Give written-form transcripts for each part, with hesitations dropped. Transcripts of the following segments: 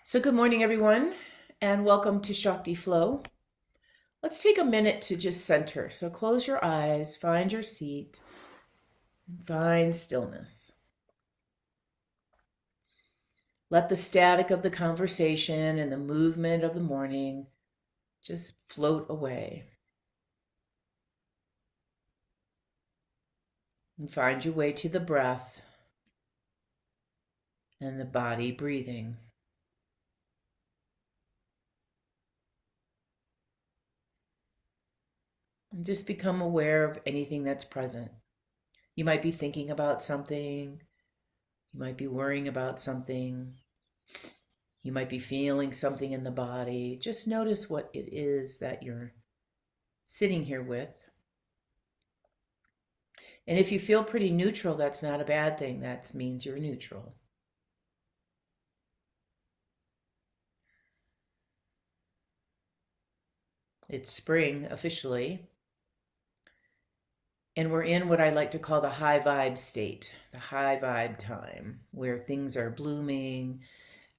So good morning, everyone, and welcome to Shakti Flow. Let's take a minute to just center. So close your eyes, find your seat, and find stillness. Let the static of the conversation and the movement of the morning just float away. And find your way to the breath and the body breathing. And just become aware of anything that's present. You might be thinking about something. You might be worrying about something. You might be feeling something in the body. Just notice what it is that you're sitting here with. And if you feel pretty neutral, that's not a bad thing. That means you're neutral. It's spring officially. And we're in what I like to call the high vibe state, the high vibe time, where things are blooming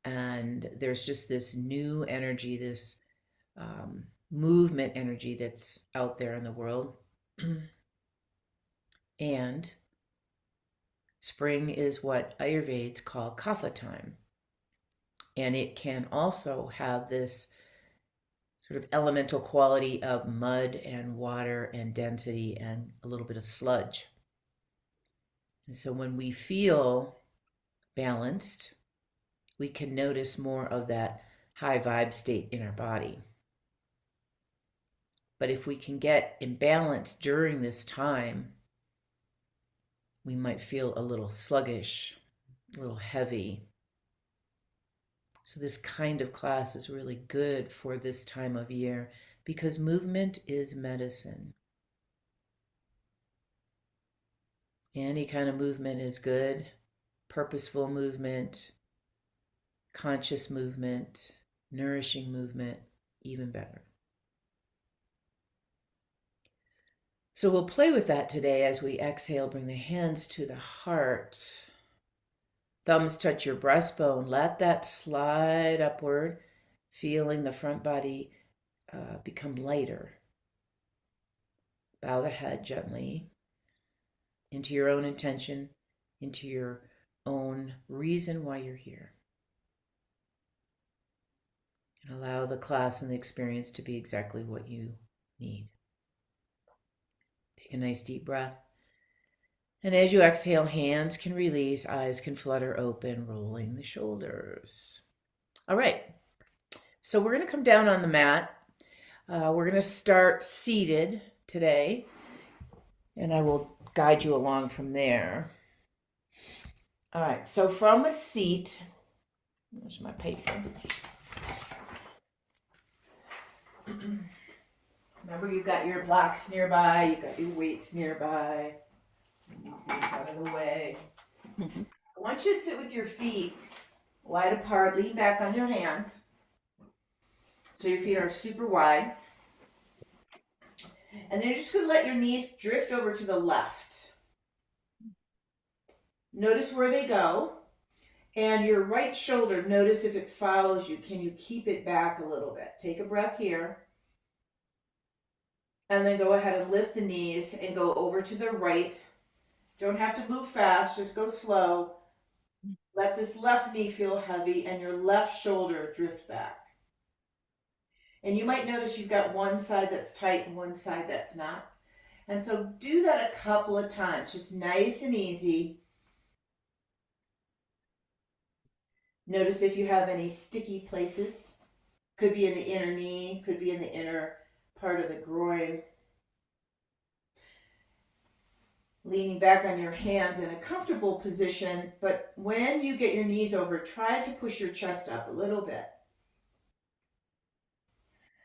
and there's just this new energy, this movement energy that's out there in the world. And spring is what Ayurveds call kapha time. And it can also have this sort of elemental quality of mud and water and density and a little bit of sludge. And so when we feel balanced, we can notice more of that high vibe state in our body. But if we can get imbalanced during this time, we might feel a little sluggish, a little heavy. So this kind of class is really good for this time of year because movement is medicine. Any kind of movement is good. Purposeful movement, conscious movement, nourishing movement, even better. So we'll play with that today as we exhale, bring the hands to the heart. Thumbs touch your breastbone. Let that slide upward, feeling the front body become lighter. Bow the head gently into your own intention, into your own reason why you're here. And allow the class and the experience to be exactly what you need. Take a nice deep breath. And as you exhale, hands can release, eyes can flutter open, rolling the shoulders. All right. So we're going to come down on the mat. We're going to start seated today, and I will guide you along from there. All right. So from a seat, there's my paper. Remember, you've got your blocks nearby, you've got your weights nearby. Move things out of the way. I want you to sit with your feet wide apart, lean back on your hands. So your feet are super wide. And then you're just going to let your knees drift over to the left. Notice where they go. And your right shoulder, notice if it follows you. Can you keep it back a little bit? Take a breath here. And then go ahead and lift the knees and go over to the right. Don't have to move fast, just go slow. Let this left knee feel heavy and your left shoulder drift back. And you might notice you've got one side that's tight and one side that's not. And so do that a couple of times, just nice and easy. Notice if you have any sticky places. Could be in the inner knee, could be in the inner part of the groin. Leaning back on your hands in a comfortable position, but when you get your knees over, try to push your chest up a little bit.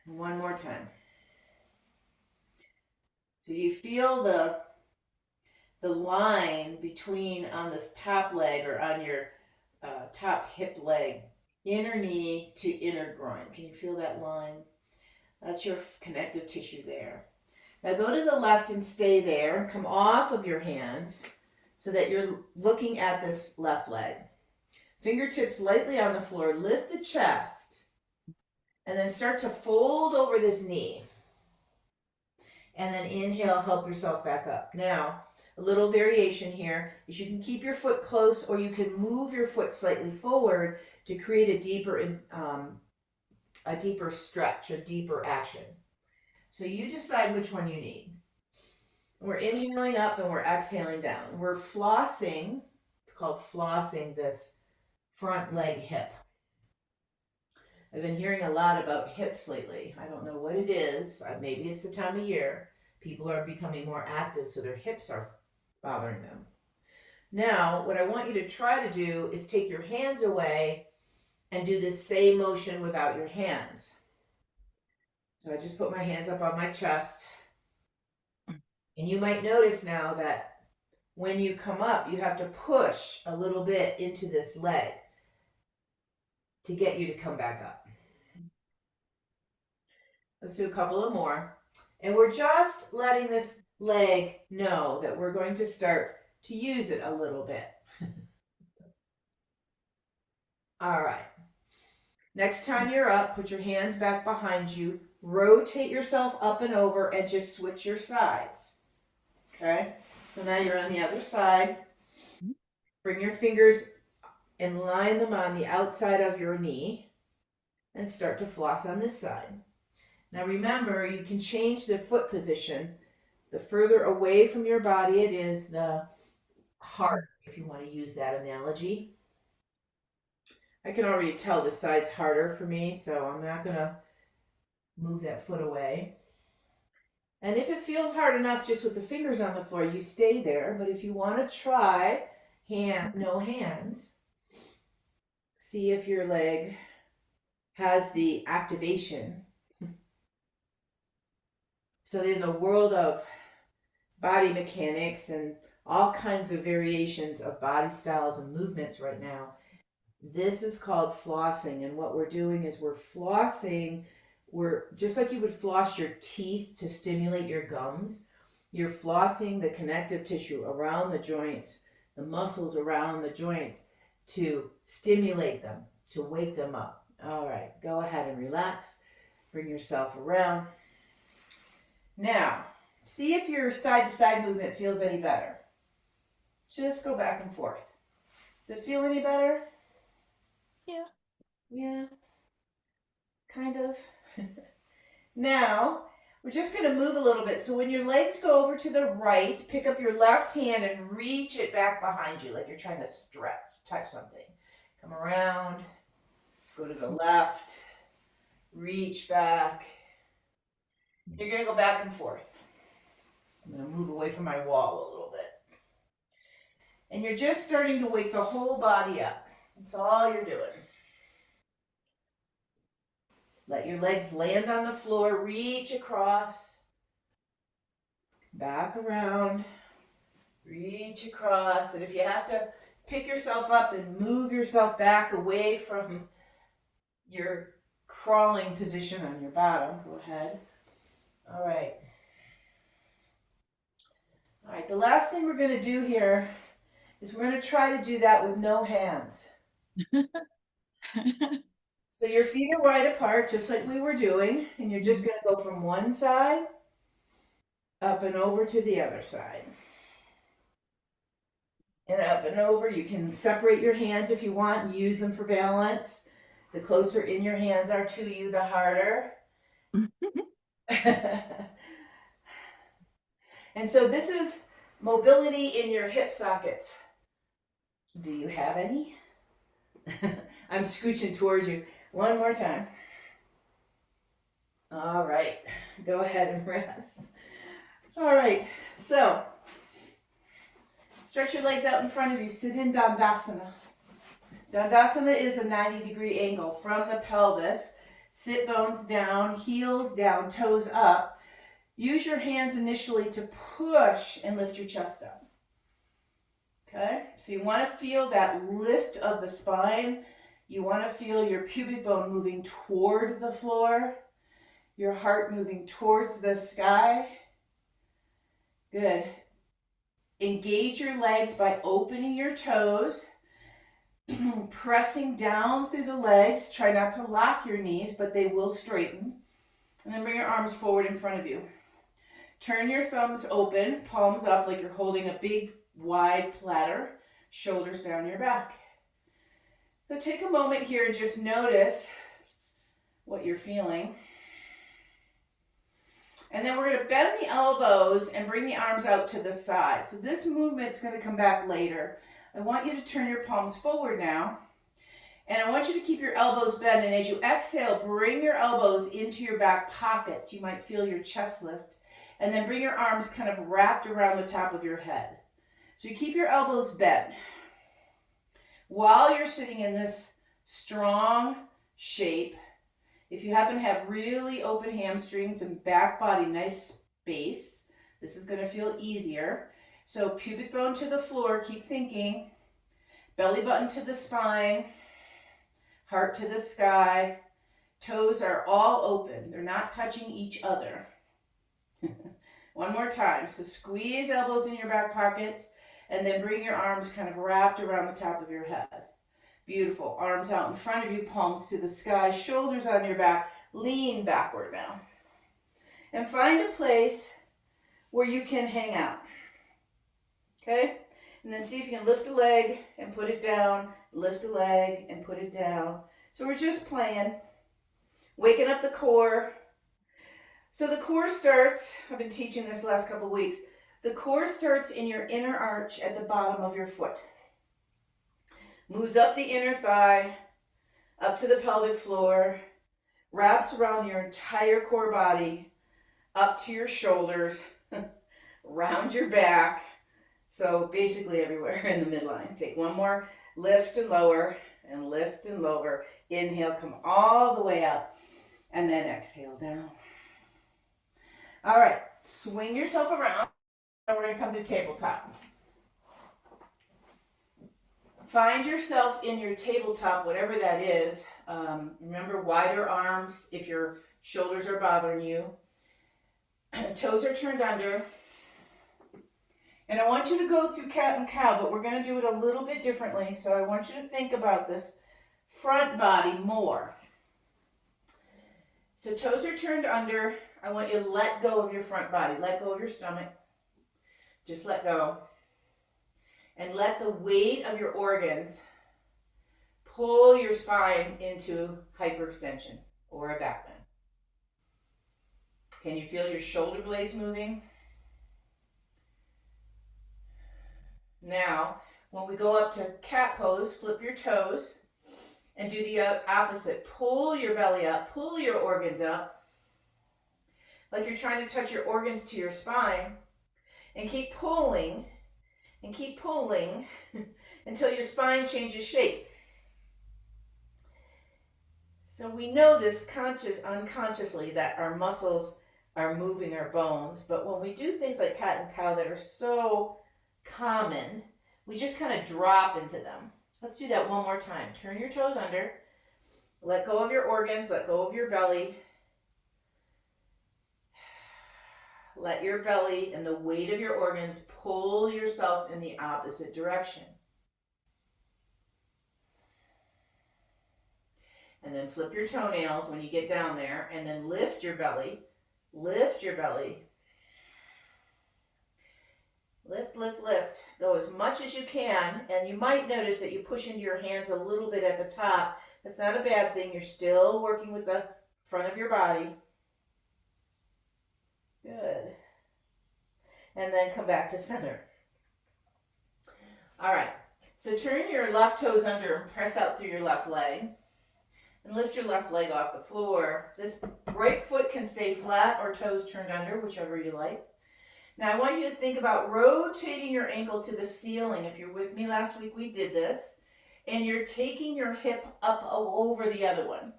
One more time. So you feel the line between on this top leg or on your top hip leg, inner knee to inner groin. Can you feel that line? That's your connective tissue there. Now go to the left and stay there and come off of your hands so that you're looking at this left leg. Fingertips lightly on the floor. Lift the chest. And then start to fold over this knee. And then inhale, help yourself back up. Now, a little variation here is you can keep your foot close or you can move your foot slightly forward to create a deeper stretch, a deeper action. So you decide which one you need. We're inhaling up and we're exhaling down. We're flossing, it's called flossing this front leg hip. I've been hearing a lot about hips lately. I don't know what it is. Maybe it's the time of year. People are becoming more active, so their hips are bothering them. Now, what I want you to try to do is take your hands away and do the same motion without your hands. So I just put my hands up on my chest. And you might notice now that when you come up, you have to push a little bit into this leg to get you to come back up. Let's do a couple of more. And we're just letting this leg know that we're going to start to use it a little bit. All right. Next time you're up, put your hands back behind you. Rotate yourself up and over and just switch your sides. Okay? So now you're on the other side. Bring your fingers and line them on the outside of your knee and start to floss on this side. Now remember, you can change the foot position. The further away from your body it is, the harder, if you want to use that analogy. I can already tell this side's harder for me, so I'm not going to move that foot away. And if it feels hard enough just with the fingers on the floor, you stay there. But if you want to try no hands, see if your leg has the activation. So in the world of body mechanics and all kinds of variations of body styles and movements right now, this is called flossing. And what we're doing is we're flossing. We're just like you would floss your teeth to stimulate your gums. You're flossing the connective tissue around the joints, the muscles around the joints to stimulate them, to wake them up. All right, go ahead and relax. Bring yourself around. Now, see if your side-to-side movement feels any better. Just go back and forth. Does it feel any better? Yeah. Yeah. Kind of. Now, we're just going to move a little bit. So when your legs go over to the right, pick up your left hand and reach it back behind you like you're trying to stretch, touch something. Come around, go to the left, reach back. You're going to go back and forth. I'm going to move away from my wall a little bit. And you're just starting to wake the whole body up. That's all you're doing. Let your legs land on the floor, reach across, back around, reach across. And if you have to pick yourself up and move yourself back away from your crawling position on your bottom, go ahead. All right. All right, the last thing we're going to do here is we're going to try to do that with no hands. So your feet are wide apart, just like we were doing, and you're just going to go from one side up and over to the other side. And up and over. You can separate your hands if you want and use them for balance. The closer in your hands are to you, the harder. And so this is mobility in your hip sockets. Do you have any? I'm scooching towards you. One more time. All right. Go ahead and rest. All right. So stretch your legs out in front of you. Sit in Dandasana. Dandasana is a 90-degree angle from the pelvis. Sit bones down, heels down, toes up. Use your hands initially to push and lift your chest up. Okay? So you want to feel that lift of the spine. You want to feel your pubic bone moving toward the floor, your heart moving towards the sky. Good. Engage your legs by opening your toes. Pressing down through the legs. Try not to lock your knees, but they will straighten. And then bring your arms forward in front of you. Turn your thumbs open, palms up like you're holding a big, wide platter, shoulders down your back. So take a moment here and just notice what you're feeling. And then we're going to bend the elbows and bring the arms out to the side. So this movement's going to come back later. I want you to turn your palms forward now. And I want you to keep your elbows bent. And as you exhale, bring your elbows into your back pockets. You might feel your chest lift. And then bring your arms kind of wrapped around the top of your head. So you keep your elbows bent. While you're sitting in this strong shape, if you happen to have really open hamstrings and back body, nice space, this is going to feel easier. So pubic bone to the floor, keep thinking. Belly button to the spine, heart to the sky. Toes are all open. They're not touching each other. One more time. So squeeze elbows in your back pockets and then bring your arms kind of wrapped around the top of your head. Beautiful. Arms out in front of you, palms to the sky, shoulders on your back. Lean backward now. And find a place where you can hang out. Okay? And then see if you can lift a leg and put it down. Lift a leg and put it down. So we're just playing. Waking up the core. So the core starts, I've been teaching this the last couple of weeks. The core starts in your inner arch at the bottom of your foot. Moves up the inner thigh, up to the pelvic floor, wraps around your entire core body, up to your shoulders, around your back. So basically everywhere in the midline. Take one more, lift and lower, and lift and lower. Inhale, come all the way up, and then exhale down. All right, swing yourself around, and we're going to come to tabletop. Find yourself in your tabletop, whatever that is. Remember, wider arms if your shoulders are bothering you. Toes are turned under. And I want you to go through cat and cow, but we're going to do it a little bit differently. So I want you to think about this front body more. So toes are turned under. I want you to let go of your front body. Let go of your stomach. Just let go. And let the weight of your organs pull your spine into hyperextension or a back bend. Can you feel your shoulder blades moving? Now, when we go up to cat pose, flip your toes and do the opposite. Pull your belly up, pull your organs up, like you're trying to touch your organs to your spine, and keep pulling until your spine changes shape. So we know this unconsciously that our muscles are moving our bones, but when we do things like cat and cow that are so common, we just kind of drop into them. Let's do that one more time. Turn your toes under, let go of your organs, let go of your belly. Let your belly and the weight of your organs pull yourself in the opposite direction. And then flip your toenails when you get down there, and then lift your belly. Lift your belly. Lift, lift, lift. Go as much as you can, and you might notice that you push into your hands a little bit at the top. That's not a bad thing. You're still working with the front of your body. Good. And then come back to center. All right. So turn your left toes under and press out through your left leg. And lift your left leg off the floor. This right foot can stay flat or toes turned under, whichever you like. Now I want you to think about rotating your ankle to the ceiling. If you're with me last week, we did this. And you're taking your hip up over the other one.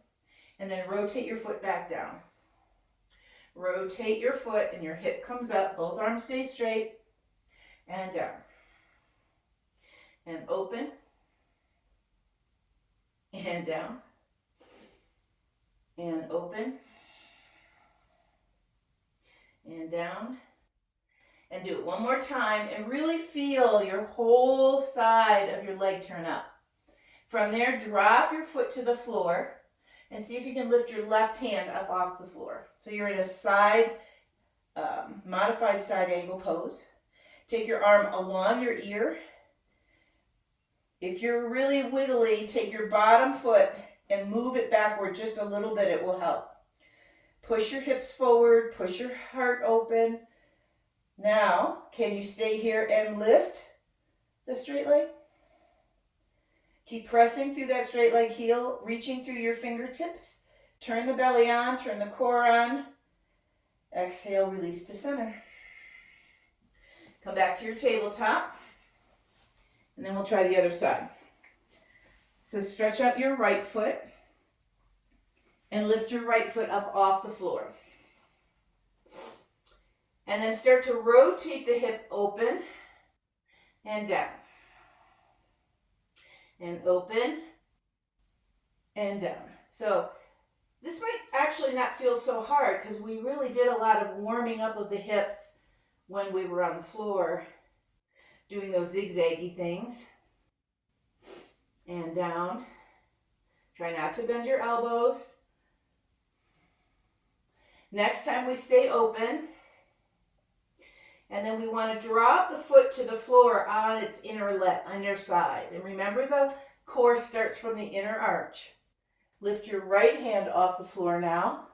And then rotate your foot back down. Rotate your foot and your hip comes up. Both arms stay straight. And down. And open. And down. And open. And down. And do it one more time and really feel your whole side of your leg turn up. From there, drop your foot to the floor and see if you can lift your left hand up off the floor. So you're in a side, modified side angle pose. Take your arm along your ear. If you're really wiggly, take your bottom foot and move it backward just a little bit. It will help. Push your hips forward, push your heart open. Now, can you stay here and lift the straight leg? Keep pressing through that straight leg heel, reaching through your fingertips. Turn the belly on, turn the core on. Exhale, release to center. Come back to your tabletop. And then we'll try the other side. So stretch out your right foot and lift your right foot up off the floor. And then start to rotate the hip open and down. And open and down. So this might actually not feel so hard because we really did a lot of warming up of the hips when we were on the floor doing those zigzaggy things. And down. Try not to bend your elbows. Next time we stay open. And then we want to drop the foot to the floor on its inner side. And remember, the core starts from the inner arch. Lift your right hand off the floor now.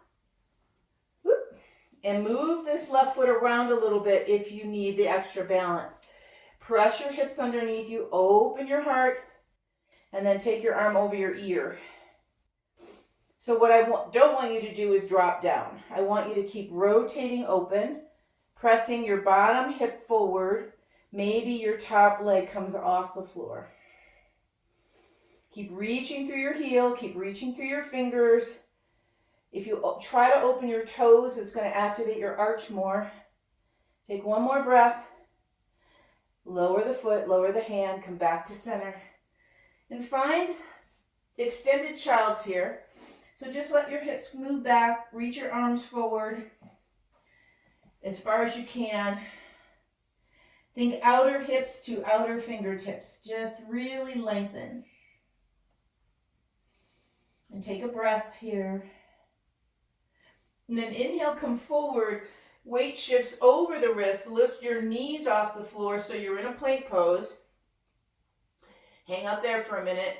Whoop. And move this left foot around a little bit if you need the extra balance. Press your hips underneath you, open your heart, and then take your arm over your ear. So what I don't want you to do is drop down. I want you to keep rotating open. Pressing your bottom hip forward. Maybe your top leg comes off the floor. Keep reaching through your heel. Keep reaching through your fingers. If you try to open your toes, it's going to activate your arch more. Take one more breath. Lower the foot, lower the hand, come back to center. And find extended child's here. So just let your hips move back. Reach your arms forward as far as you can. Think outer hips to outer fingertips. Just really lengthen. And take a breath here. And then inhale, come forward. Weight shifts over the wrists. Lift your knees off the floor so you're in a plank pose. Hang up there for a minute.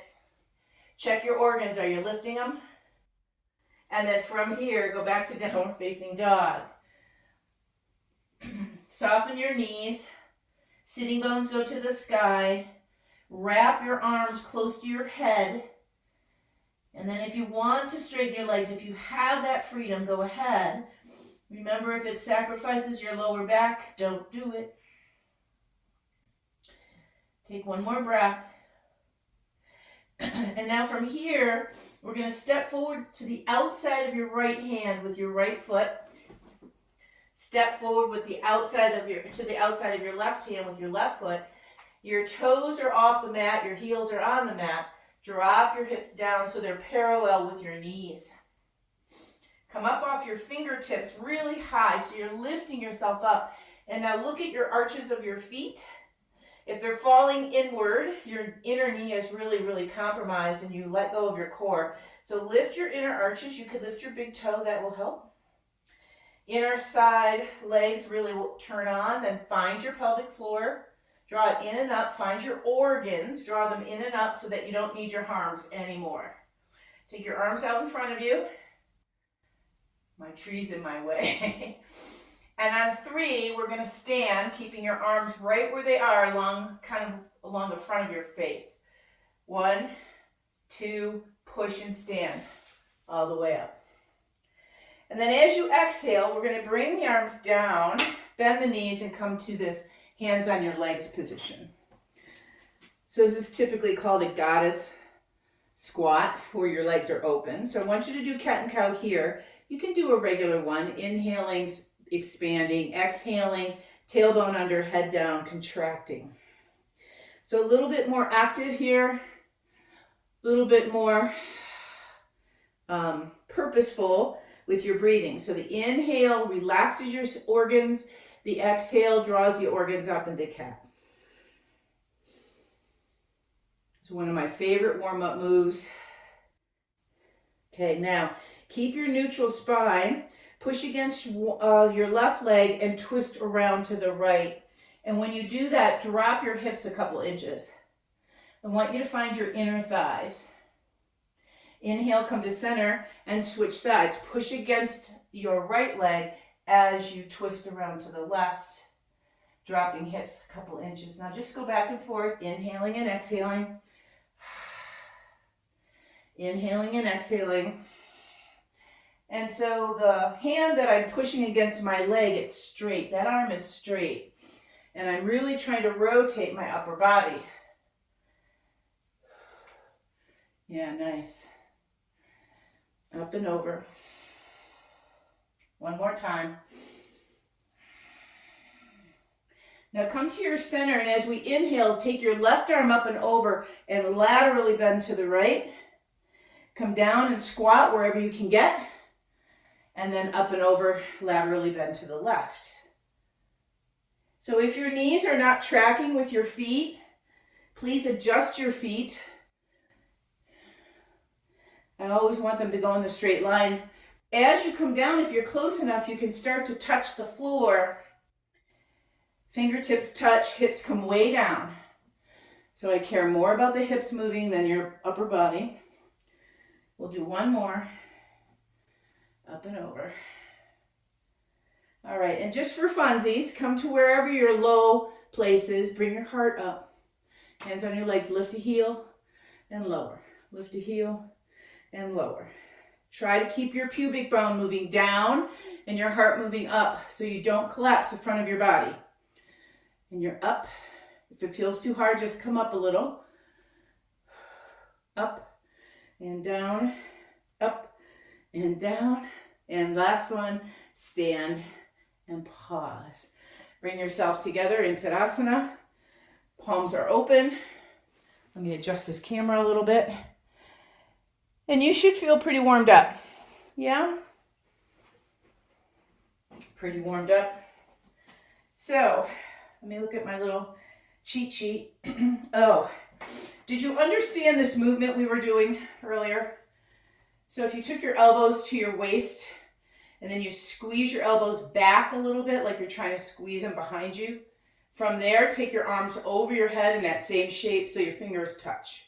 Check your organs. Are you lifting them? And then from here, go back to downward facing dog. Soften your knees. Sitting bones go to the sky. Wrap your arms close to your head. And then if you want to straighten your legs, if you have that freedom, go ahead. Remember, if it sacrifices your lower back, don't do it. Take one more breath. And now from here, we're going to step forward to the outside of your right hand with your right foot. Step forward with the outside of your left hand with your left foot. Your toes are off the mat, your heels are on the mat. Drop your hips down so they're parallel with your knees. Come up off your fingertips really high so you're lifting yourself up. And now look at your arches of your feet. If they're falling inward, your inner knee is really, really compromised and you let go of your core. So lift your inner arches. You could lift your big toe, that will help. Inner side legs really will turn on. Then find your pelvic floor. Draw it in and up. Find your organs. Draw them in and up so that you don't need your arms anymore. Take your arms out in front of you. My tree's in my way. And on 3, we're going to stand, keeping your arms right where they are, along the front of your face. 1, 2, push and stand all the way up. And then as you exhale, we're going to bring the arms down, bend the knees, and come to this hands on your legs position. So this is typically called a goddess squat, where your legs are open. So I want you to do cat and cow here. You can do a regular one, inhaling, expanding, exhaling, tailbone under, head down, contracting. So a little bit more active here, a little bit more purposeful with your breathing. So the inhale relaxes your organs, the exhale draws the organs up into cat. It's one of my favorite warm-up moves. Okay, now keep your neutral spine. Push against your left leg and twist around to the right. And when you do that, drop your hips a couple inches. I want you to find your inner thighs. Inhale, come to center and switch sides. Push against your right leg as you twist around to the left, dropping hips a couple inches. Now just go back and forth, inhaling and exhaling. Inhaling and exhaling. And so the hand that I'm pushing against my leg, it's straight. That arm is straight. And I'm really trying to rotate my upper body. Yeah, nice. Up and over. One more time. Now come to your center, and as we inhale, take your left arm up and over and laterally bend to the right. Come down and squat wherever you can get. And then up and over, laterally bend to the left. So if your knees are not tracking with your feet, please adjust your feet. I always want them to go in the straight line. As you come down, if you're close enough, you can start to touch the floor. Fingertips touch, hips come way down. So I care more about the hips moving than your upper body. We'll do one more. Up and over. All right, and just for funsies, come to wherever your low place is. Bring your heart up. Hands on your legs, lift a heel and lower. Lift a heel and lower. Try to keep your pubic bone moving down and your heart moving up so you don't collapse the front of your body. And you're up. If it feels too hard, just come up a little. Up and down, up and down. And last one, stand and pause. Bring yourself together in Tadasana. Palms are open. Let me adjust this camera a little bit. And you should feel pretty warmed up. Yeah? Pretty warmed up. So, let me look at my little cheat sheet. Oh, did you understand this movement we were doing earlier? So if you took your elbows to your waist and then you squeeze your elbows back a little bit like you're trying to squeeze them behind you. From there, take your arms over your head in that same shape so your fingers touch.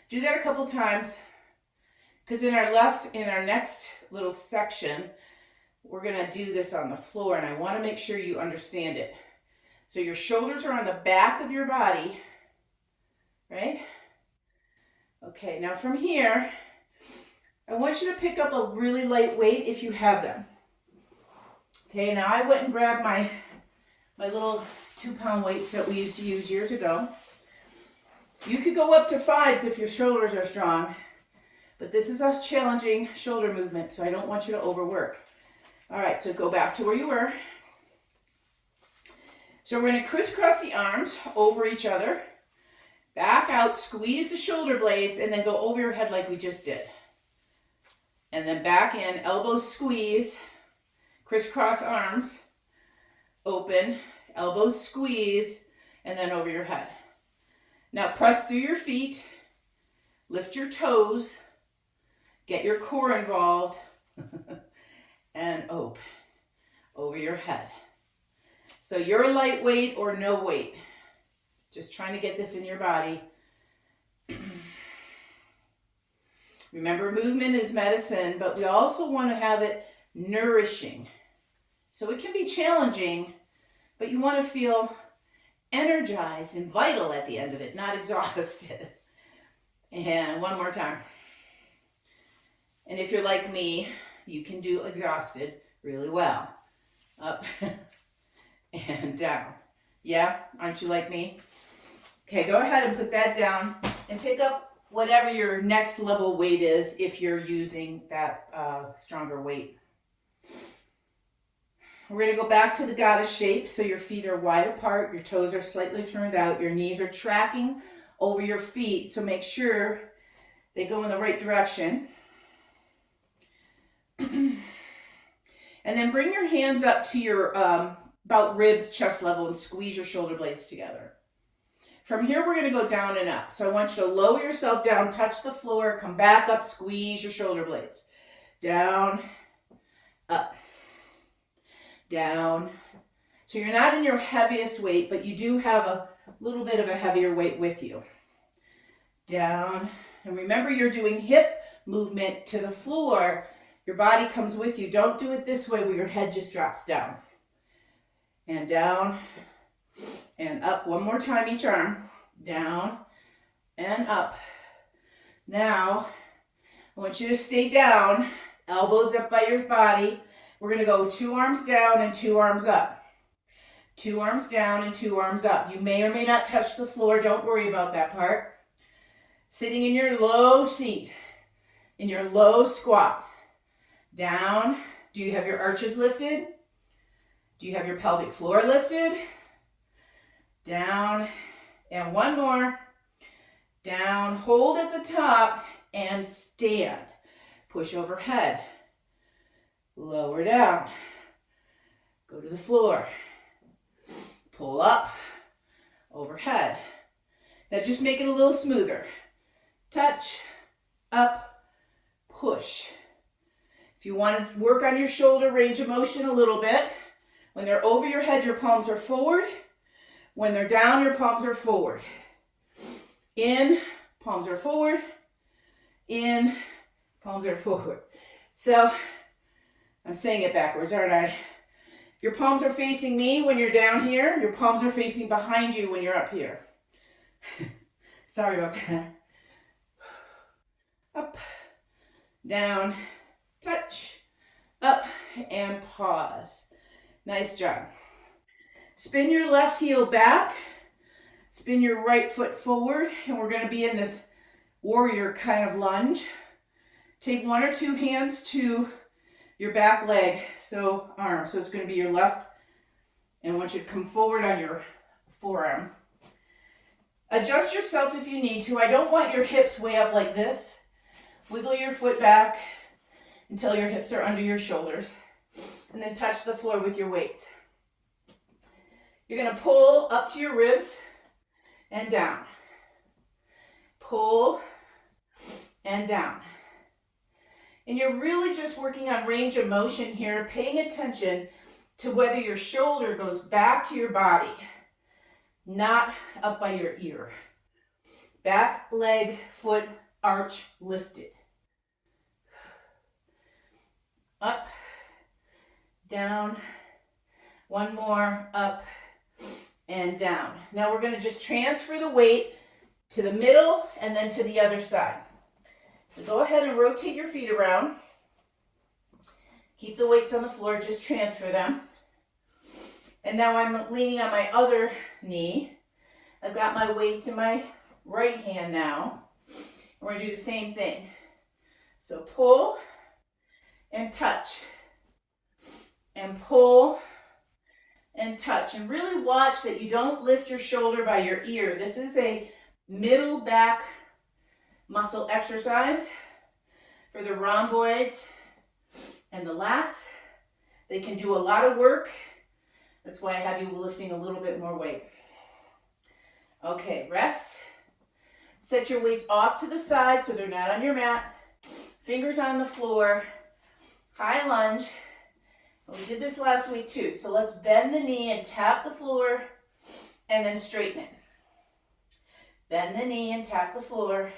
Do that a couple times because in our next little section, we're going to do this on the floor, and I want to make sure you understand it. So your shoulders are on the back of your body, right? Okay, now from here, I want you to pick up a really light weight if you have them. Okay, now I went and grabbed my little 2-pound weights that we used to use years ago. You could go up to 5s if your shoulders are strong, but this is a challenging shoulder movement, so I don't want you to overwork. All right, so go back to where you were. So we're going to crisscross the arms over each other. Back out, squeeze the shoulder blades, and then go over your head like we just did. And then back in, elbows squeeze, crisscross arms, open, elbows squeeze, and then over your head. Now press through your feet, lift your toes, get your core involved, and open over your head. So you're lightweight or no weight. Just trying to get this in your body. Remember, movement is medicine, but we also want to have it nourishing. So it can be challenging, but you want to feel energized and vital at the end of it, not exhausted. And one more time. And if you're like me, you can do exhausted really well. Up and down. Yeah? Aren't you like me? Okay, go ahead and put that down and pick up whatever your next level weight is if you're using that stronger weight. We're going to go back to the goddess shape. So your feet are wide apart, your toes are slightly turned out, your knees are tracking over your feet. So make sure they go in the right direction. And then bring your hands up to your about ribs, chest level, and squeeze your shoulder blades together. From here, we're going to go down and up. So I want you to lower yourself down, touch the floor, come back up, squeeze your shoulder blades. Down, up, down. So you're not in your heaviest weight, but you do have a little bit of a heavier weight with you. Down. And remember, you're doing hip movement to the floor. Your body comes with you. Don't do it this way where your head just drops down. And down and up. One more time each arm. Down and up. Now, I want you to stay down, elbows up by your body. We're going to go 2 arms down and 2 arms up. 2 arms down and 2 arms up. You may or may not touch the floor. Don't worry about that part. Sitting in your low seat, in your low squat. Down. Do you have your arches lifted? Do you have your pelvic floor lifted? Down. And one more. Down. Hold at the top and stand. Push overhead. Lower down. Go to the floor. Pull up. Overhead. Now just make it a little smoother. Touch. Up. Push. If you want to work on your shoulder range of motion a little bit, when they're over your head, your palms are forward. When they're down, your palms are forward. In, palms are forward. In, palms are forward. So, I'm saying it backwards, aren't I? Your palms are facing me when you're down here. Your palms are facing behind you when you're up here. Sorry about that. Up, down, touch, up, and pause. Nice job. Spin your left heel back. Spin your right foot forward. And we're going to be in this warrior kind of lunge. Take 1 or 2 hands to your back leg, so arm. So it's going to be your left. And I want you to come forward on your forearm. Adjust yourself if you need to. I don't want your hips way up like this. Wiggle your foot back until your hips are under your shoulders. And then touch the floor with your weights. You're going to pull up to your ribs and down. Pull and down. And you're really just working on range of motion here, paying attention to whether your shoulder goes back to your body, not up by your ear. Back, leg, foot, arch, lifted. Up, down, one more, up, and down. Now we're going to just transfer the weight to the middle and then to the other side. So go ahead and rotate your feet around. Keep the weights on the floor, just transfer them. And now I'm leaning on my other knee. I've got my weights in my right hand now. And we're going to do the same thing. So pull and touch. And pull and touch. And really watch that you don't lift your shoulder by your ear. This is a middle back muscle exercise for the rhomboids and the lats. They can do a lot of work. That's why I have you lifting a little bit more weight. Okay, rest. Set your weights off to the side so they're not on your mat. Fingers on the floor. High lunge. We did this last week too. So let's bend the knee and tap the floor and then straighten it. Bend the knee and tap the floor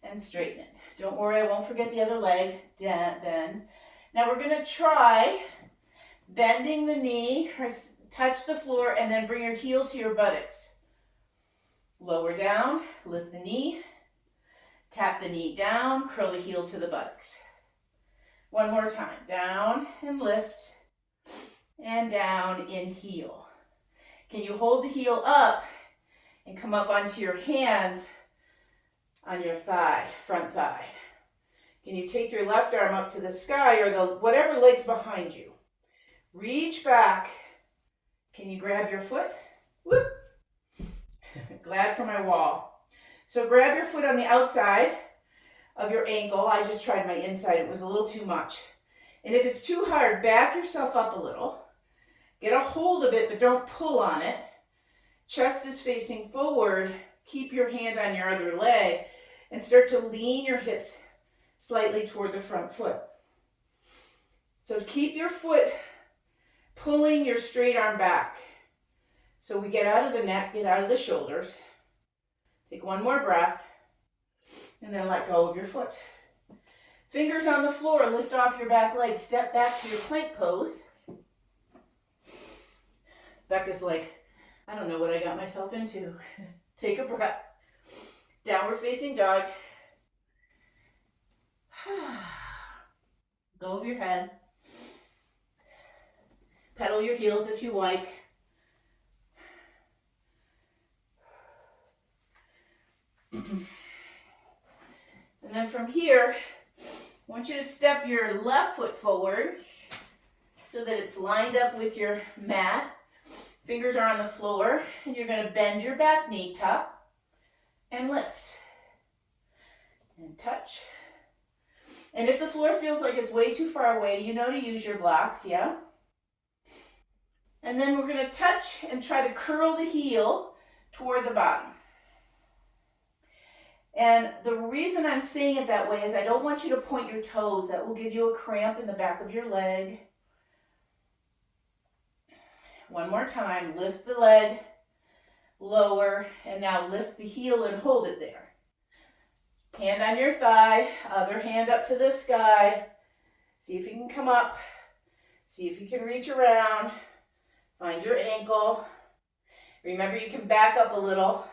and straighten it. Don't worry, I won't forget the other leg. Bend. Now we're going to try bending the knee, touch the floor, and then bring your heel to your buttocks. Lower down, lift the knee, tap the knee down, curl the heel to the buttocks. One more time. Down and lift, and down in heel. Can you hold the heel up and come up onto your hands on your thigh, front thigh? Can you take your left arm up to the sky or the whatever leg's behind you? Reach back. Can you grab your foot? Whoop. Glad for my wall. So grab your foot on the outside of your ankle. I just tried my inside. It was a little too much. And if it's too hard, back yourself up a little. Get a hold of it, but don't pull on it. Chest is facing forward. Keep your hand on your other leg and start to lean your hips slightly toward the front foot. So keep your foot pulling your straight arm back. So we get out of the neck, get out of the shoulders. Take one more breath, and then let go of your foot. Fingers on the floor, lift off your back leg, step back to your plank pose. Becca's like, I don't know what I got myself into. Take a breath. Downward facing dog. Go over your head. Pedal your heels if you like. And then from here, I want you to step your left foot forward so that it's lined up with your mat. Fingers are on the floor, and you're going to bend your back knee, tuck, and lift. And touch. And if the floor feels like it's way too far away, you know to use your blocks, yeah? And then we're going to touch and try to curl the heel toward the bottom. And the reason I'm saying it that way is I don't want you to point your toes. That will give you a cramp in the back of your leg. One more time. Lift the leg, lower, and now lift the heel and hold it there. Hand on your thigh, other hand up to the sky. See if you can come up. See if you can reach around. Find your ankle. Remember, you can back up a little.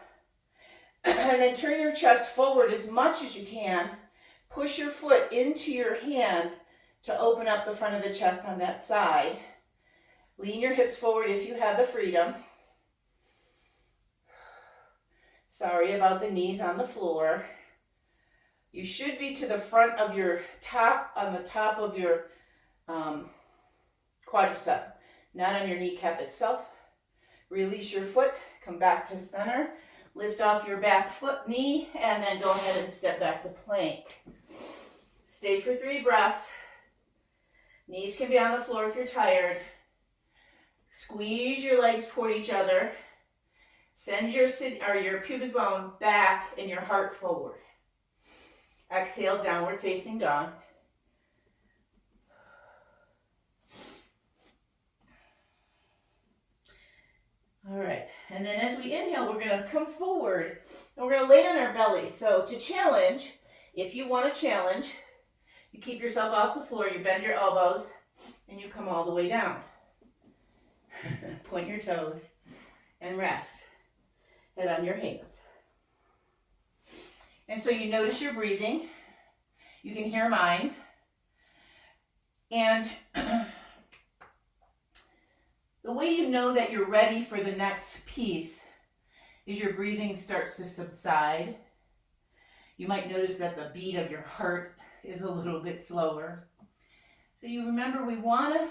And then turn your chest forward as much as you can. Push your foot into your hand to open up the front of the chest on that side. Lean your hips forward if you have the freedom. Sorry about the knees on the floor. You should be to the front of your top, on the top of your quadricep, not on your kneecap itself. Release your foot, come back to center. Lift off your back foot, knee, and then go ahead and step back to plank. Stay for 3 breaths. Knees can be on the floor if you're tired. Squeeze your legs toward each other. Send your pubic bone back and your heart forward. Exhale, downward facing dog. All right, and then as we inhale, we're gonna come forward and we're gonna lay on our belly. So to challenge, if you want to challenge, you keep yourself off the floor, you bend your elbows, and you come all the way down. Point your toes and rest. Head on your hands. And so you notice your breathing. You can hear mine. And the way you know that you're ready for the next piece is your breathing starts to subside. You might notice that the beat of your heart is a little bit slower. So you remember we want to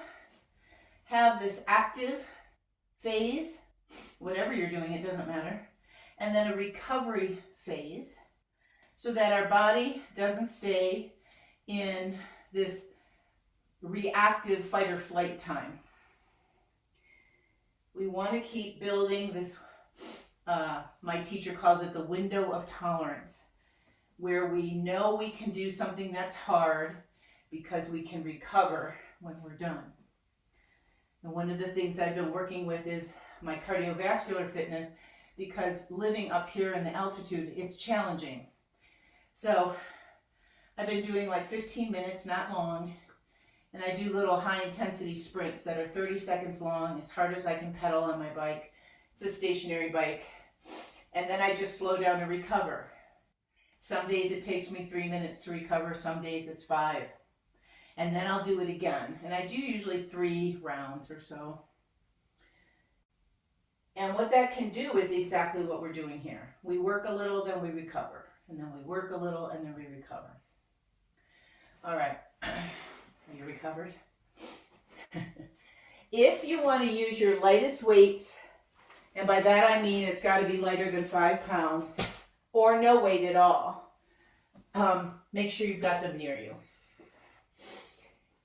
have this active phase, whatever you're doing, it doesn't matter, and then a recovery phase so that our body doesn't stay in this reactive fight or flight time. We want to keep building this, my teacher calls it the window of tolerance, where we know we can do something that's hard because we can recover when we're done. And one of the things I've been working with is my cardiovascular fitness, because living up here in the altitude, it's challenging. So I've been doing like 15 minutes, not long, and I do little high intensity sprints that are 30 seconds long, as hard as I can pedal on my bike. It's a stationary bike. And then I just slow down to recover. Some days it takes me 3 minutes to recover, some days it's 5. And then I'll do it again. And I do usually 3 rounds or so. And what that can do is exactly what we're doing here. We work a little, then we recover. And then we work a little, and then we recover. All right. Are you recovered? If you want to use your lightest weights, and by that I mean it's got to be lighter than 5 pounds, or no weight at all, make sure you've got them near you.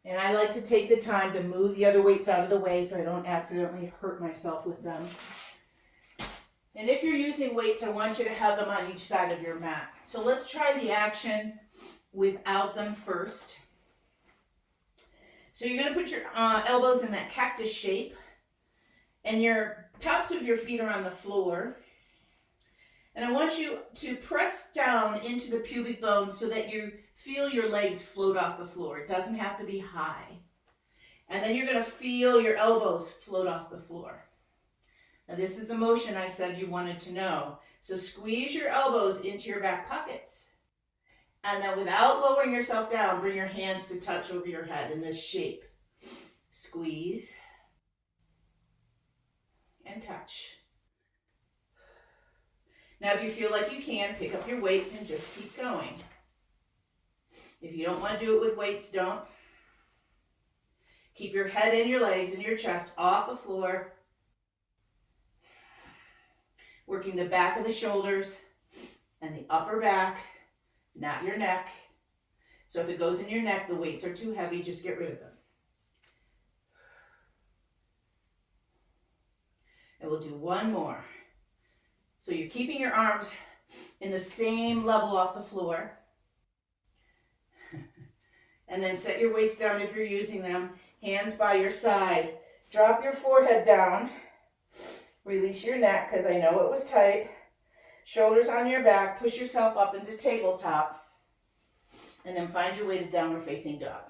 And I like to take the time to move the other weights out of the way so I don't accidentally hurt myself with them. And if you're using weights, I want you to have them on each side of your mat. So let's try the action without them first. So you're going to put your elbows in that cactus shape, and your tops of your feet are on the floor. And I want you to press down into the pubic bone so that you feel your legs float off the floor. It doesn't have to be high. And then you're going to feel your elbows float off the floor. Now this is the motion I said you wanted to know. So squeeze your elbows into your back pockets. And then without lowering yourself down, bring your hands to touch over your head in this shape. Squeeze and touch. Now if you feel like you can, pick up your weights and just keep going. If you don't want to do it with weights, don't. Keep your head and your legs and your chest off the floor. Working the back of the shoulders and the upper back, not your neck. So if it goes in your neck, the weights are too heavy, just get rid of them. And we'll do one more. So you're keeping your arms in the same level off the floor. And then set your weights down if you're using them. Hands by your side. Drop your forehead down. Release your neck because I know it was tight. Shoulders on your back. Push yourself up into tabletop. And then find your way to downward facing dog.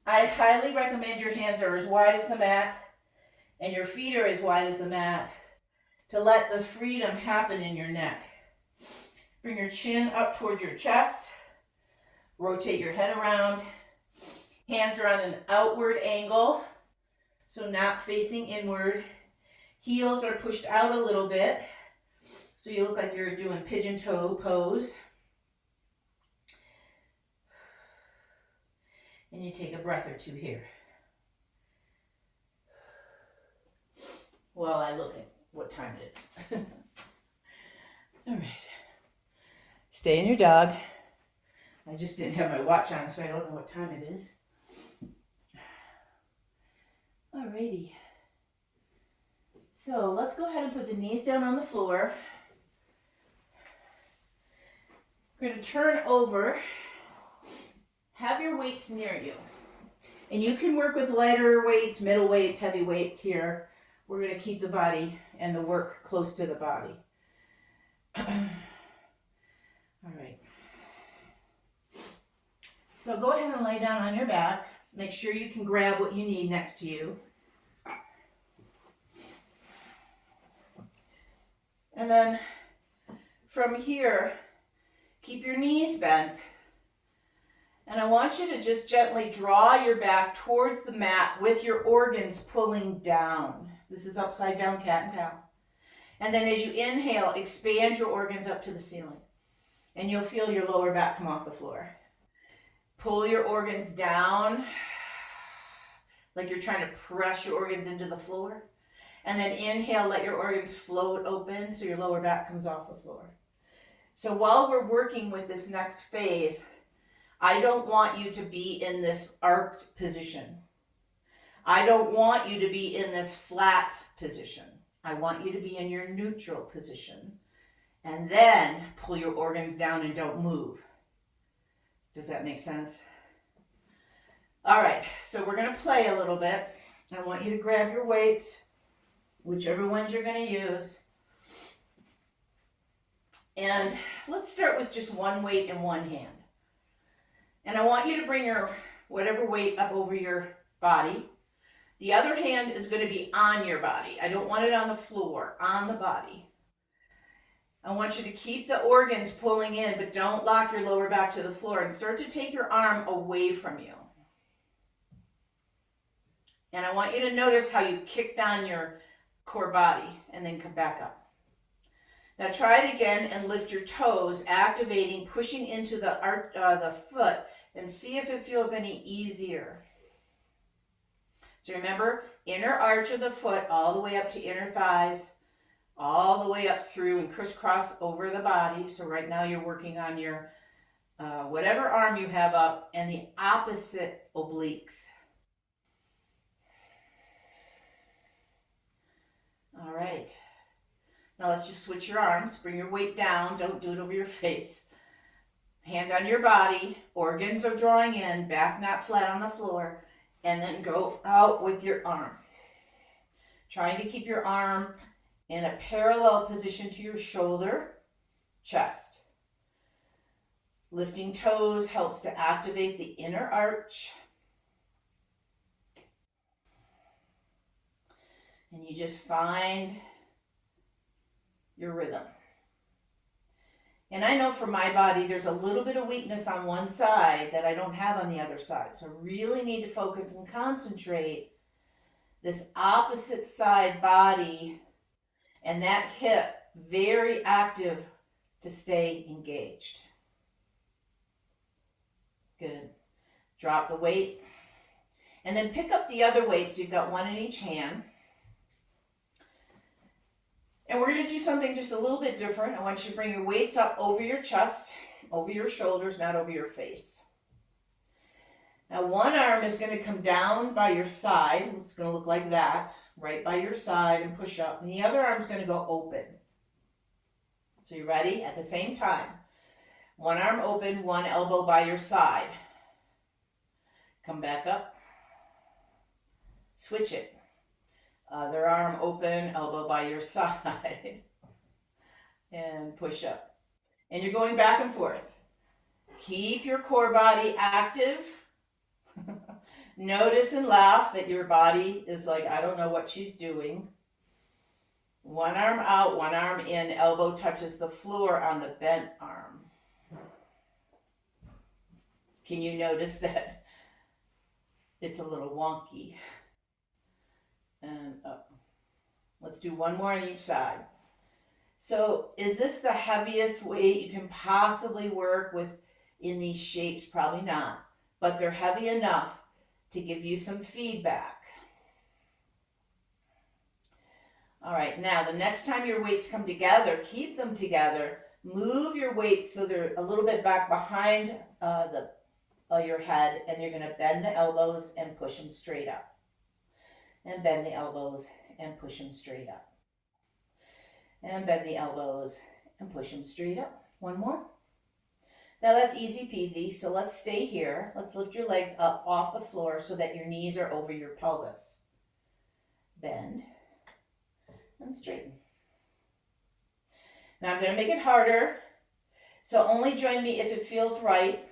I highly recommend your hands are as wide as the mat and your feet are as wide as the mat to let the freedom happen in your neck. Bring your chin up toward your chest. Rotate your head around. Hands are on an outward angle, so not facing inward. Heels are pushed out a little bit, so you look like you're doing pigeon toe pose. And you take a breath or two here. While I look at what time it is. All right. Stay in your dog. I just didn't have my watch on, so I don't know what time it is. Alrighty. So let's go ahead and put the knees down on the floor. We're going to turn over. Have your weights near you. And you can work with lighter weights, middle weights, heavy weights here. We're going to keep the body and the work close to the body. All right. So go ahead and lay down on your back. Make sure you can grab what you need next to you. And then from here, keep your knees bent. And I want you to just gently draw your back towards the mat with your organs pulling down. This is upside down cat and cow. And then as you inhale, expand your organs up to the ceiling. And you'll feel your lower back come off the floor. Pull your organs down, like you're trying to press your organs into the floor. And then inhale, let your organs float open so your lower back comes off the floor. So while we're working with this next phase, I don't want you to be in this arched position. I don't want you to be in this flat position. I want you to be in your neutral position. And then pull your organs down and don't move. Does that make sense? All right, so we're going to play a little bit. I want you to grab your weights, whichever ones you're going to use. And let's start with just one weight in one hand. And I want you to bring your whatever weight up over your body. The other hand is going to be on your body. I don't want it on the floor, on the body. I want you to keep the organs pulling in, but don't lock your lower back to the floor, and start to take your arm away from you. And I want you to notice how you kick down your core body and then come back up. Now try it again and lift your toes, activating, pushing into the foot, and see if it feels any easier. So remember, inner arch of the foot all the way up to inner thighs, all the way up through and crisscross over the body. So right now you're working on your whatever arm you have up and the opposite obliques. All right. Now let's just switch your arms. Bring your weight down. Don't do it over your face. Hand on your body. Organs are drawing in. Back not flat on the floor. And then go out with your arm. Trying to keep your arm in a parallel position to your shoulder, chest. Lifting toes helps to activate the inner arch. And you just find your rhythm. And I know for my body, there's a little bit of weakness on one side that I don't have on the other side. So I really need to focus and concentrate this opposite side body and that hip very active to stay engaged. Good. Drop the weight. And then pick up the other weights. You've got one in each hand. And we're going to do something just a little bit different. I want you to bring your weights up over your chest, over your shoulders, not over your face. Now one arm is going to come down by your side. It's going to look like that, right by your side, and push up. And the other arm is going to go open. So you ready? At the same time. One arm open, one elbow by your side. Come back up. Switch it. Other arm open, elbow by your side. And push up. And you're going back and forth. Keep your core body active. Notice and laugh that your body is like, I don't know what she's doing. One arm out, one arm in, elbow touches the floor on the bent arm. Can you notice that it's a little wonky? And up. Let's do one more on each side. So is this the heaviest weight you can possibly work with in these shapes? Probably not, but they're heavy enough to give you some feedback. All right, now the next time your weights come together, keep them together. Move your weights so they're a little bit back behind your head, and you're going to bend the elbows and push them straight up. And bend the elbows and push them straight up. And bend the elbows and push them straight up. One more. Now that's easy peasy, so let's stay here. Let's lift your legs up off the floor so that your knees are over your pelvis. Bend and straighten. Now I'm going to make it harder, so only join me if it feels right.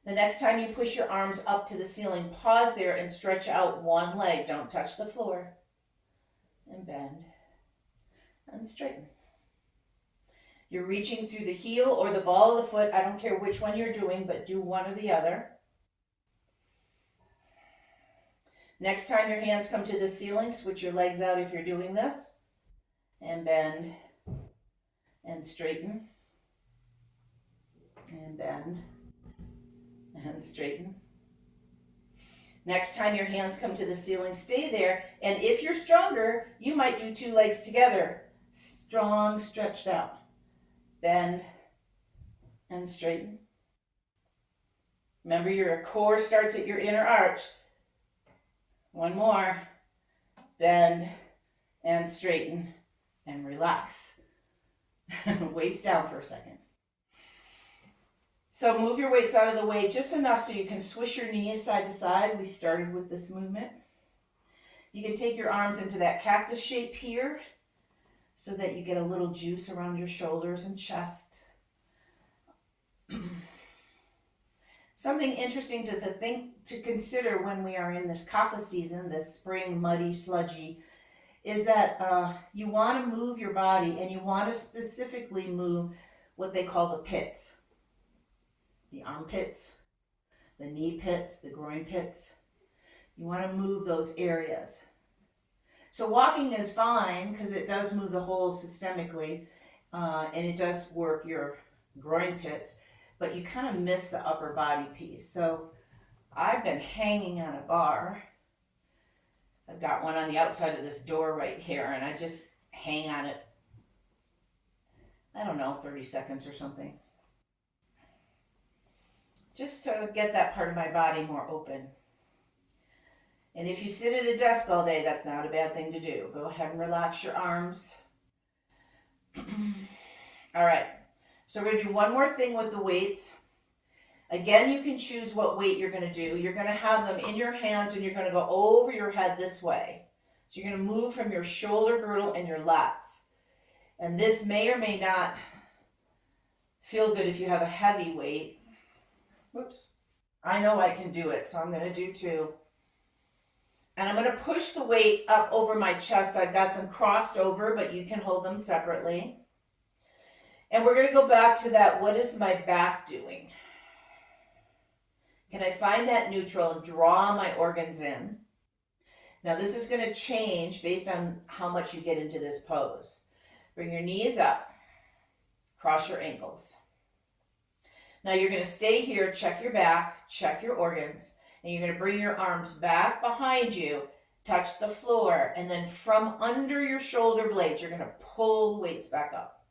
The next time you push your arms up to the ceiling, pause there and stretch out one leg. Don't touch the floor. And bend and straighten. You're reaching through the heel or the ball of the foot. I don't care which one you're doing, but do one or the other. Next time your hands come to the ceiling, switch your legs out if you're doing this. And bend and straighten. And bend and straighten. Next time your hands come to the ceiling, stay there. And if you're stronger, you might do two legs together. Strong, stretched out. Bend and straighten. Remember, your core starts at your inner arch. One more. Bend and straighten and relax. Weights down for a second. So move your weights out of the way just enough so you can swish your knees side to side. We started with this movement. You can take your arms into that cactus shape here so that you get a little juice around your shoulders and chest. Something interesting to consider when we are in this kapha season, this spring, muddy, sludgy, is that you want to move your body, and you want to specifically move what they call the pits. The armpits, the knee pits, the groin pits. You want to move those areas. So walking is fine because it does move the whole systemically, and it does work your groin pits, but you kind of miss the upper body piece. So I've been hanging on a bar. I've got one on the outside of this door right here, and I just hang on it, I don't know, 30 seconds or something. Just to get that part of my body more open. And if you sit at a desk all day, that's not a bad thing to do. Go ahead and relax your arms. All right, so we're gonna do one more thing with the weights. Again, you can choose what weight you're gonna do. You're gonna have them in your hands and you're gonna go over your head this way. So you're gonna move from your shoulder girdle and your lats. And this may or may not feel good if you have a heavy weight. Whoops. I know I can do it, so I'm gonna do 2. And I'm gonna push the weight up over my chest. I've got them crossed over, but you can hold them separately. And we're gonna go back to that, what is my back doing? Can I find that neutral and draw my organs in? Now this is gonna change based on how much you get into this pose. Bring your knees up, cross your ankles. Now you're gonna stay here, check your back, check your organs, and you're gonna bring your arms back behind you, touch the floor, and then from under your shoulder blades, you're gonna pull weights back up.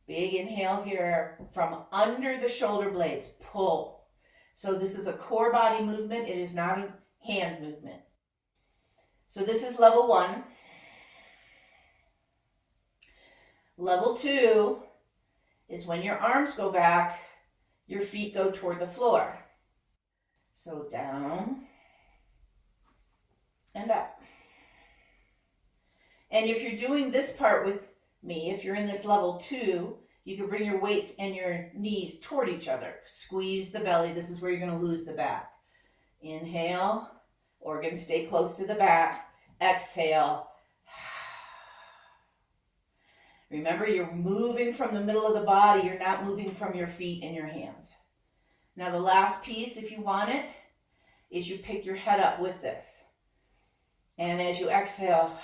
Big inhale here, from under the shoulder blades, pull. So this is a core body movement, it is not a hand movement. So this is level 1. Level 2 is when your arms go back, your feet go toward the floor. So down and up. And if you're doing this part with me, if you're in this level 2, you can bring your weights and your knees toward each other. Squeeze the belly. This is where you're going to lose the back. Inhale, organs stay close to the back. Exhale. Remember, you're moving from the middle of the body. You're not moving from your feet and your hands. Now the last piece, if you want it, is you pick your head up with this. And as you exhale,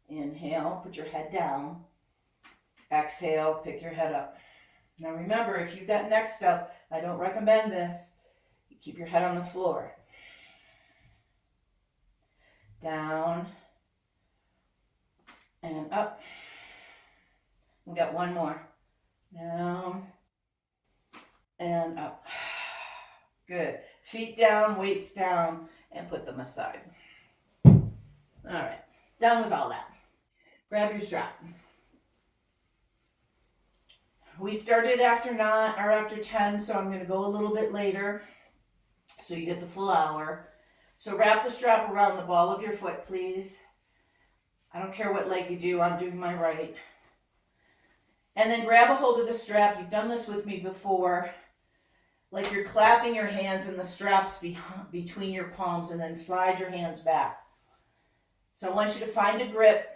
inhale, put your head down. Exhale, pick your head up. Now remember, if you've got neck stuff, I don't recommend this. You keep your head on the floor. Down and up. We got one more. Down and up. Good. Feet down, weights down, and put them aside. All right, done with all that. Grab your strap. We started after 9 or after 10, so I'm going to go a little bit later so you get the full hour. So wrap the strap around the ball of your foot, please. I don't care what leg you do, I'm doing my right. And then grab a hold of the strap. You've done this with me before. Like you're clapping your hands in the straps between your palms, and then slide your hands back. So I want you to find a grip,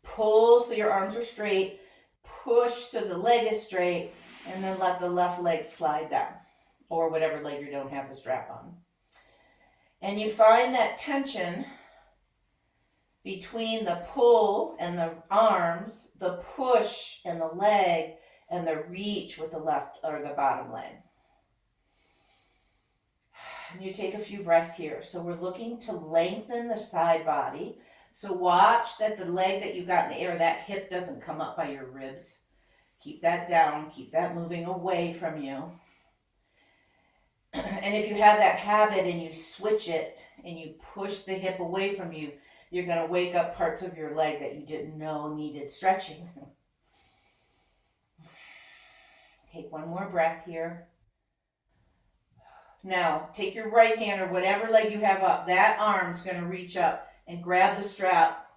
pull so your arms are straight, push so the leg is straight, and then let the left leg slide down, or whatever leg you don't have the strap on. And you find that tension between the pull and the arms, the push and the leg, and the reach with the left or the bottom leg. And you take a few breaths here. So we're looking to lengthen the side body. So watch that the leg that you got in the air, that hip doesn't come up by your ribs. Keep that down, keep that moving away from you. And if you have that habit and you switch it and you push the hip away from you, you're going to wake up parts of your leg that you didn't know needed stretching. Take one more breath here. Now, take your right hand or whatever leg you have up. That arm's going to reach up and grab the strap.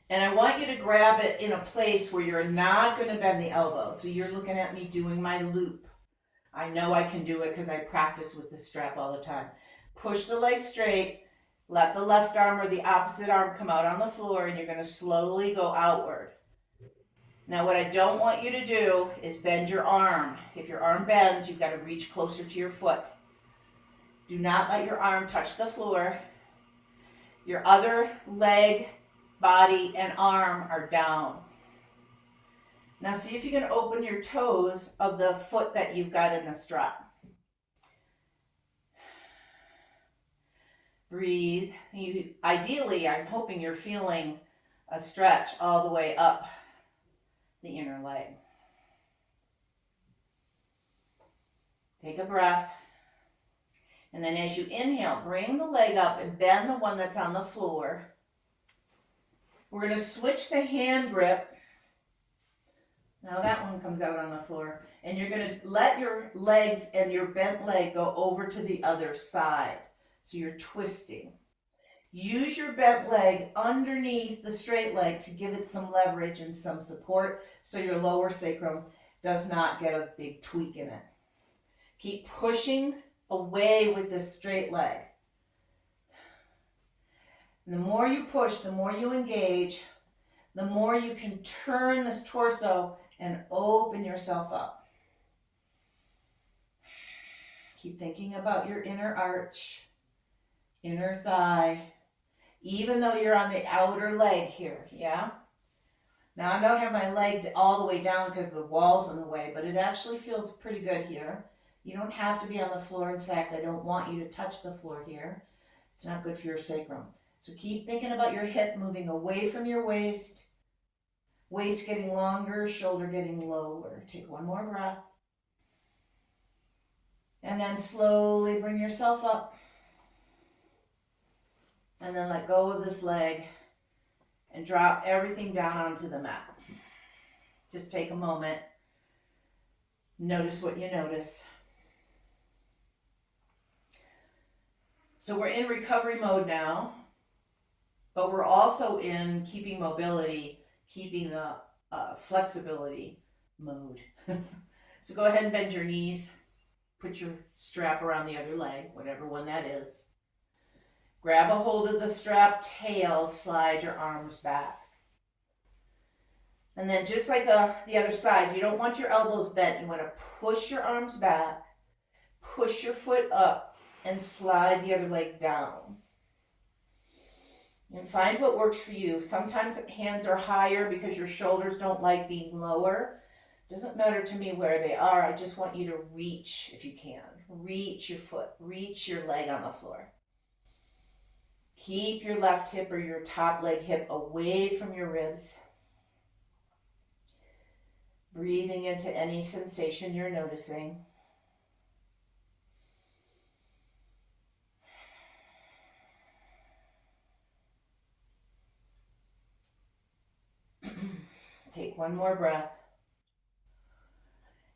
And I want you to grab it in a place where you're not going to bend the elbow. So you're looking at me doing my loop. I know I can do it because I practice with this strap all the time. Push the leg straight. Let the left arm or the opposite arm come out on the floor, and you're going to slowly go outward. Now what I don't want you to do is bend your arm. If your arm bends, you've got to reach closer to your foot. Do not let your arm touch the floor. Your other leg, body, and arm are down. Now see if you can open your toes of the foot that you've got in the strap. Breathe. Ideally, I'm hoping you're feeling a stretch all the way up the inner leg. Take a breath. And then as you inhale, bring the leg up and bend the one that's on the floor. We're going to switch the hand grip. Now that one comes out on the floor. And you're going to let your legs and your bent leg go over to the other side. So you're twisting. Use your bent leg underneath the straight leg to give it some leverage and some support so your lower sacrum does not get a big tweak in it. Keep pushing away with this straight leg. And the more you push, the more you engage, the more you can turn this torso and open yourself up. Keep thinking about your inner arch, inner thigh, even though you're on the outer leg here, yeah? Now I don't have my leg all the way down because the wall's in the way, but it actually feels pretty good here. You don't have to be on the floor. In fact, I don't want you to touch the floor here. It's not good for your sacrum. So keep thinking about your hip moving away from your waist getting longer, shoulder getting lower. Take one more breath. And then slowly bring yourself up. And then let go of this leg and drop everything down onto the mat. Just take a moment. Notice what you notice. So we're in recovery mode now, but we're also in keeping mobility, keeping the flexibility mode. So go ahead and bend your knees. Put your strap around the other leg, whatever one that is. Grab a hold of the strap tail, slide your arms back. And then just like the other side, you don't want your elbows bent. You want to push your arms back, push your foot up, and slide the other leg down. And find what works for you. Sometimes hands are higher because your shoulders don't like being lower. Doesn't matter to me where they are. I just want you to reach if you can. Reach your foot, reach your leg on the floor. Keep your left hip or your top leg hip away from your ribs. Breathing into any sensation you're noticing. Take one more breath.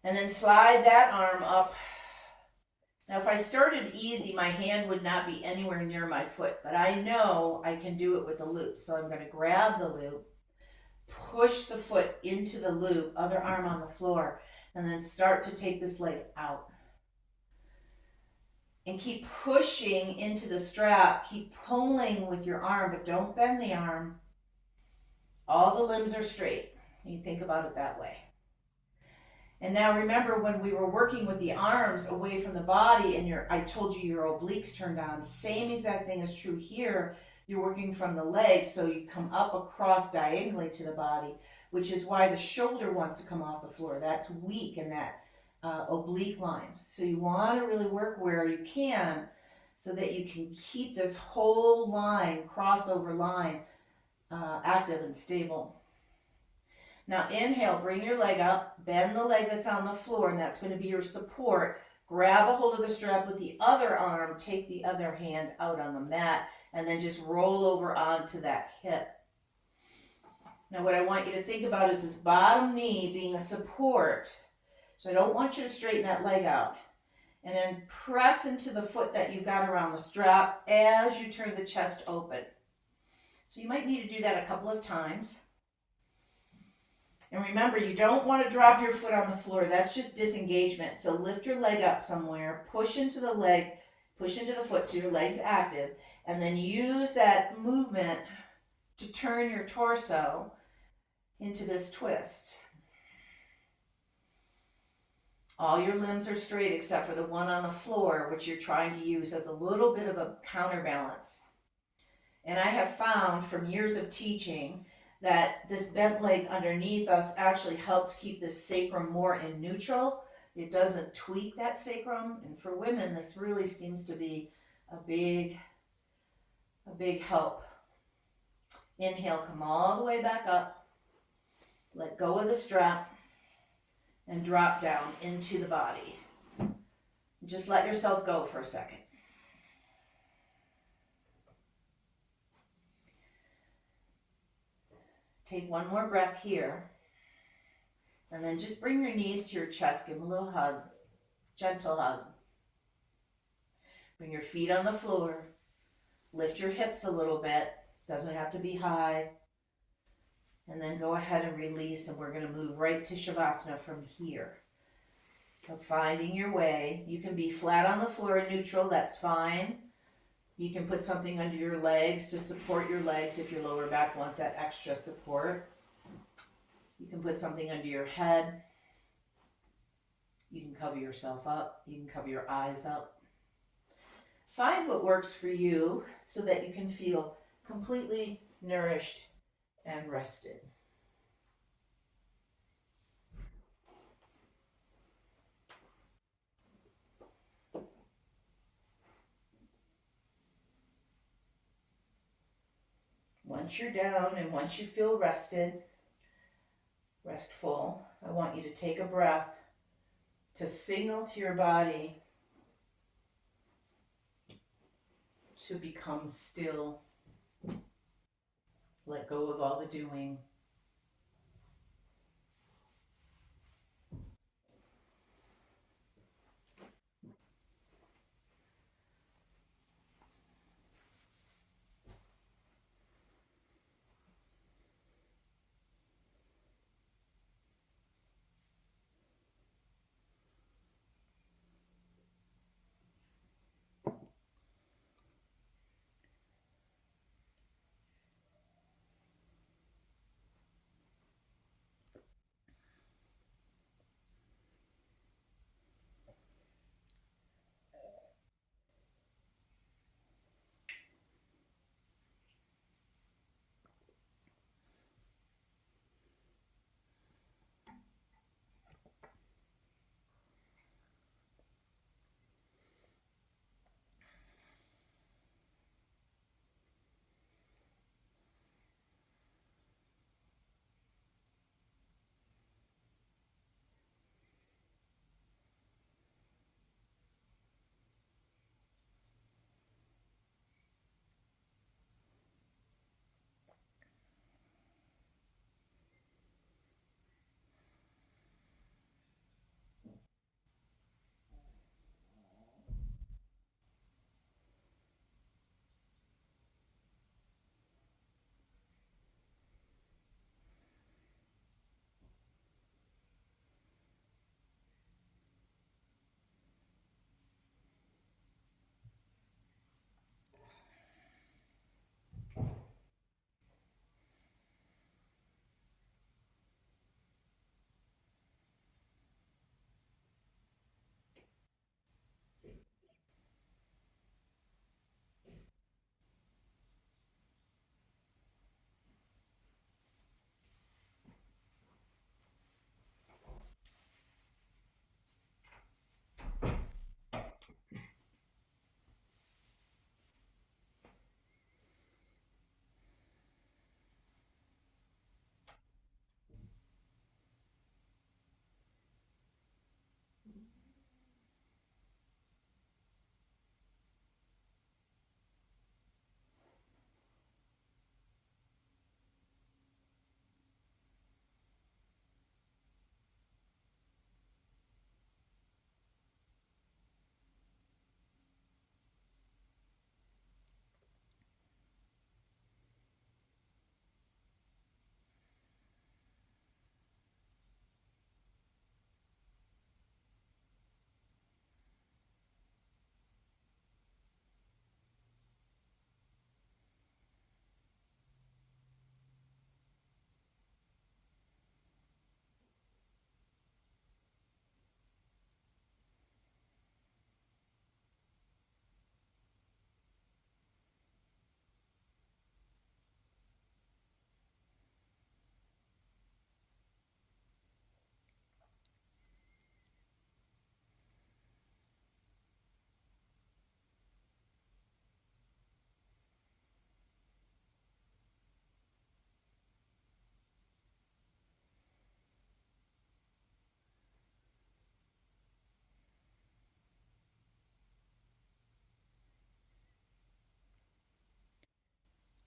And then slide that arm up. Now, if I started easy, my hand would not be anywhere near my foot, but I know I can do it with the loop. So I'm going to grab the loop, push the foot into the loop, other arm on the floor, and then start to take this leg out. And keep pushing into the strap. Keep pulling with your arm, but don't bend the arm. All the limbs are straight. You think about it that way. And now remember when we were working with the arms away from the body and I told you your obliques turned on, same exact thing is true here. You're working from the legs, so you come up across diagonally to the body, which is why the shoulder wants to come off the floor. That's weak in that oblique line. So you want to really work where you can so that you can keep this whole line, crossover line, active and stable. Now inhale, bring your leg up, bend the leg that's on the floor, and that's going to be your support. Grab a hold of the strap with the other arm, take the other hand out on the mat, and then just roll over onto that hip. Now what I want you to think about is this bottom knee being a support. So I don't want you to straighten that leg out. And then press into the foot that you've got around the strap as you turn the chest open. So you might need to do that a couple of times. And remember, you don't want to drop your foot on the floor. That's just disengagement. So lift your leg up somewhere, push into the leg, push into the foot so your leg's active, and then use that movement to turn your torso into this twist. All your limbs are straight except for the one on the floor, which you're trying to use as a little bit of a counterbalance. And I have found from years of teaching that this bent leg underneath us actually helps keep the sacrum more in neutral. It doesn't tweak that sacrum. And for women, this really seems to be a big help. Inhale, come all the way back up. Let go of the strap and drop down into the body. Just let yourself go for a second. take one more breath here. And then just bring your knees to your chest. Give them a little hug. Gentle hug. Bring your feet on the floor. Lift your hips a little bit. Doesn't have to be high. And then go ahead and release, and we're going to move right to Shavasana from here. So finding your way. You can be flat on the floor in neutral, that's fine. You can put something under your legs to support your legs if your lower back wants that extra support. You can put something under your head. You can cover yourself up. You can cover your eyes up. Find what works for you so that you can feel completely nourished and rested. Once you're down and once you feel rested, restful, I want you to take a breath to signal to your body to become still. Let go of all the doing.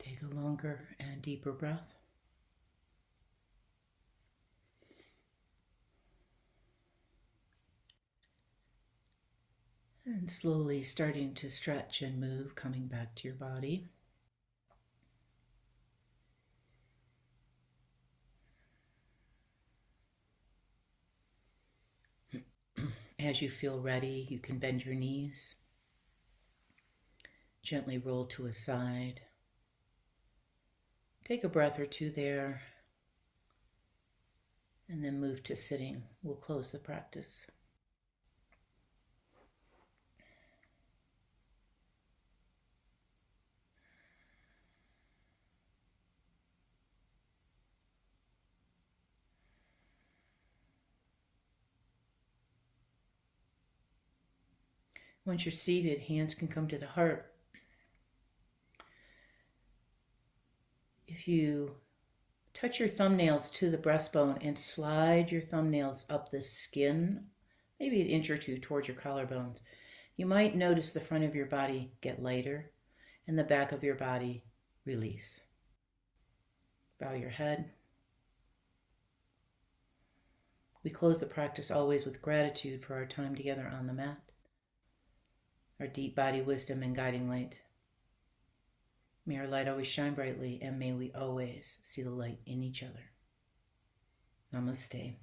Take a longer and deeper breath. And slowly starting to stretch and move, coming back to your body. As you feel ready, you can bend your knees, gently roll to a side. Take a breath or two there, and then move to sitting. We'll close the practice. Once you're seated, hands can come to the heart. If you touch your thumbnails to the breastbone and slide your thumbnails up the skin, maybe an inch or two towards your collarbones, you might notice the front of your body get lighter and the back of your body release. Bow your head. We close the practice always with gratitude for our time together on the mat, our deep body wisdom and guiding light. May our light always shine brightly, and may we always see the light in each other. Namaste.